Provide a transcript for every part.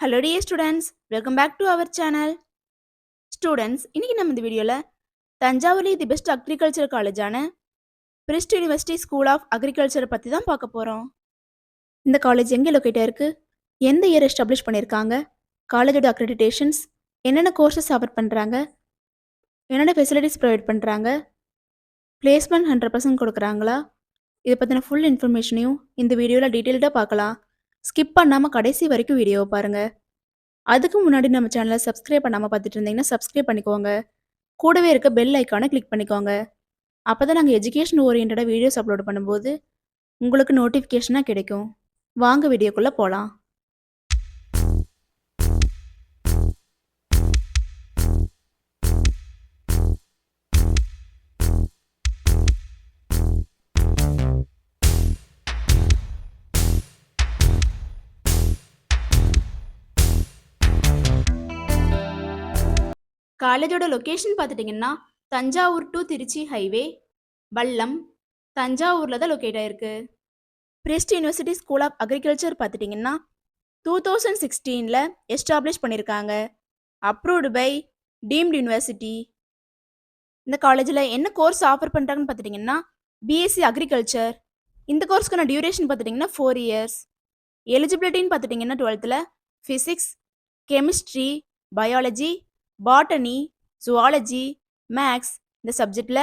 Hello dear students, welcome back to our channel. Students, இன்னைக்கு நம்ம இந்த வீடியோல தஞ்சாவூர்ல தி பெஸ்ட் அக்ரிகல்ச்சர் காலேஜான Prist university school of agriculture பத்தி தான் பார்க்க போறோம். இந்த காலேஜ் எங்க லொகேட் ஆயிருக்கு, எந்த இயர் எஸ்டாப்ளிஷ் பண்ணிருக்காங்க, காலேஜோட அக்ரெடிடேஷன்ஸ், என்னென்ன கோர்சஸ் ஆஃபர் பண்றாங்க, என்னென்ன ஃபெசிலிட்டிஸ் ப்ரொவைட் பண்றாங்க, பிளேஸ்மெண்ட் 100% கொடுக்குறாங்களா, இதை பற்றின ஃபுல் இன்ஃபர்மேஷனையும் இந்த வீடியோவில் டீட்டெயில்டாக பார்க்கலாம். ஸ்கிப் பண்ணாமல் கடைசி வரைக்கும் வீடியோவை பாருங்கள். அதுக்கு முன்னாடி நம்ம சேனலை சப்ஸ்கிரைப் பண்ணாமல் பார்த்துட்டு இருந்தீங்கன்னா சப்ஸ்கிரைப் பண்ணிக்கோங்க. கூடவே இருக்க பெல் ஐக்கானை கிளிக் பண்ணிக்கோங்க. அப்போ தான் நாங்கள் எஜுகேஷன் ஓரியன்டாக வீடியோஸ் அப்லோட் பண்ணும்போது உங்களுக்கு நோட்டிஃபிகேஷனாக கிடைக்கும். வாங்க வீடியோக்குள்ளே போகலாம். காலேஜோட லொக்கேஷன் பார்த்துட்டிங்கன்னா தஞ்சாவூர் டு திருச்சி ஹைவே, வல்லம், தஞ்சாவூரில் தான் லொக்கேட் ஆயிருக்கு. PRIST university school of agriculture பார்த்துட்டிங்கன்னா 2016 எஸ்டாப்ளிஷ் பண்ணியிருக்காங்க. Approved by deemed university. இந்த காலேஜில் என்ன கோர்ஸ் ஆஃபர் பண்ணுறாங்கன்னு பார்த்துட்டிங்கன்னா பிஎஸ்சி அக்ரிகல்ச்சர். இந்த கோர்ஸ்க்கான டியூரேஷன் பார்த்துட்டிங்கன்னா 4 years. எலிஜிபிலிட்டின்னு பார்த்துட்டிங்கன்னா 12th physics, chemistry, biology, botany, zoology, maths இந்த சப்ஜெக்டில்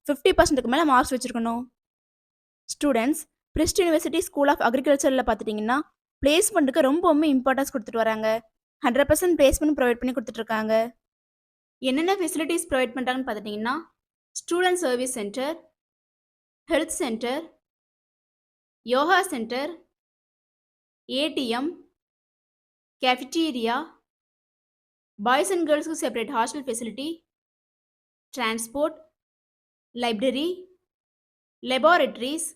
50%க்கு மேலே மார்க்ஸ் வச்சுருக்கணும். Students PRIST university school of அக்ரிகல்ச்சரில் பார்த்துட்டிங்கன்னா பிளேஸ்மெண்ட்டுக்கு ரொம்பவுமே இம்பார்ட்டன்ஸ் கொடுத்துட்டு வராங்க. 100% பிளேஸ்மெண்ட் ப்ரொவைட் பண்ணி கொடுத்துட்ருக்காங்க. என்னென்ன ஃபெசிலிட்டிஸ் ப்ரொவைட் பண்ணுறாங்கன்னு பார்த்துட்டிங்கன்னா student service centre, health centre, yoga centre, ATM, cafeteria, boys and கேர்ள்ஸ்க்கு separate hostel facility, transport, library, laboratories,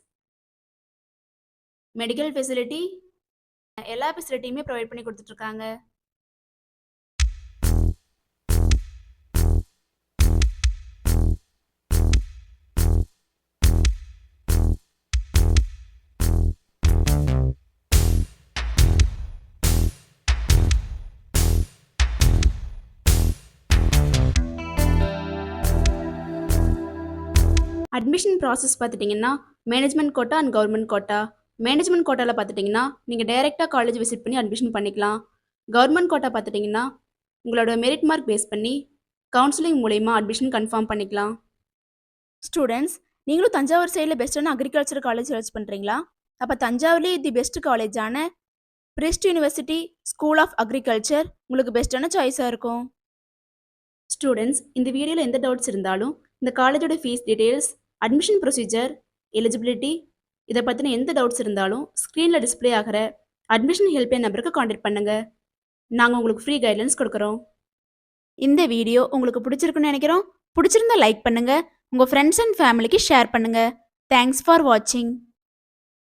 medical facility, எல்லா ஃபெசிலிட்டியுமே ப்ரொவைட் பண்ணி கொடுத்துட்ருக்காங்க. அட்மிஷன் ப்ராசஸ் பார்த்துட்டிங்கன்னா management quota and government quota. Management கோட்டாவில் பார்த்துட்டிங்கன்னா நீங்கள் டைரெக்டாக காலேஜ் விசிட் பண்ணி அட்மிஷன் பண்ணிக்கலாம். கவர்மெண்ட் கோட்டா பார்த்துட்டிங்கன்னா உங்களோட மெரிட் மார்க் பேஸ் பண்ணி கவுன்சிலிங் மூலயமா அட்மிஷன் கன்ஃபார்ம் பண்ணிக்கலாம். ஸ்டூடெண்ட்ஸ், நீங்களும் தஞ்சாவூர் சைடில் பெஸ்ட்டான அக்ரிகல்ச்சர் காலேஜ் சர்ச் பண்ணுறீங்களா? அப்போ தஞ்சாவூர்லேயே தி பெஸ்ட் காலேஜான Prist university school of agriculture உங்களுக்கு பெஸ்ட்டான சாய்ஸாக இருக்கும். ஸ்டூடெண்ட்ஸ், இந்த வீடியோவில் எந்த டவுட்ஸ் இருந்தாலும் இந்த காலேஜோட fees details, admission procedure, eligibility இதை பற்றின எந்த டவுட்ஸ் இருந்தாலும் ஸ்க்ரீனில் டிஸ்பிளே ஆகிற அட்மிஷன் ஹெல்ப்லைன் நம்பருக்கு காண்டாக்ட் பண்ணுங்கள். நாங்கள் உங்களுக்கு ஃப்ரீ கைட்லைன்ஸ் கொடுக்குறோம். இந்த வீடியோ உங்களுக்கு பிடிச்சிருக்குன்னு நினைக்கிறோம். பிடிச்சிருந்தா லைக் பண்ணுங்கள், உங்கள் ஃப்ரெண்ட்ஸ் அண்ட் ஃபேமிலிக்கு ஷேர் பண்ணுங்கள். தேங்க்ஸ் ஃபார் வாட்சிங்.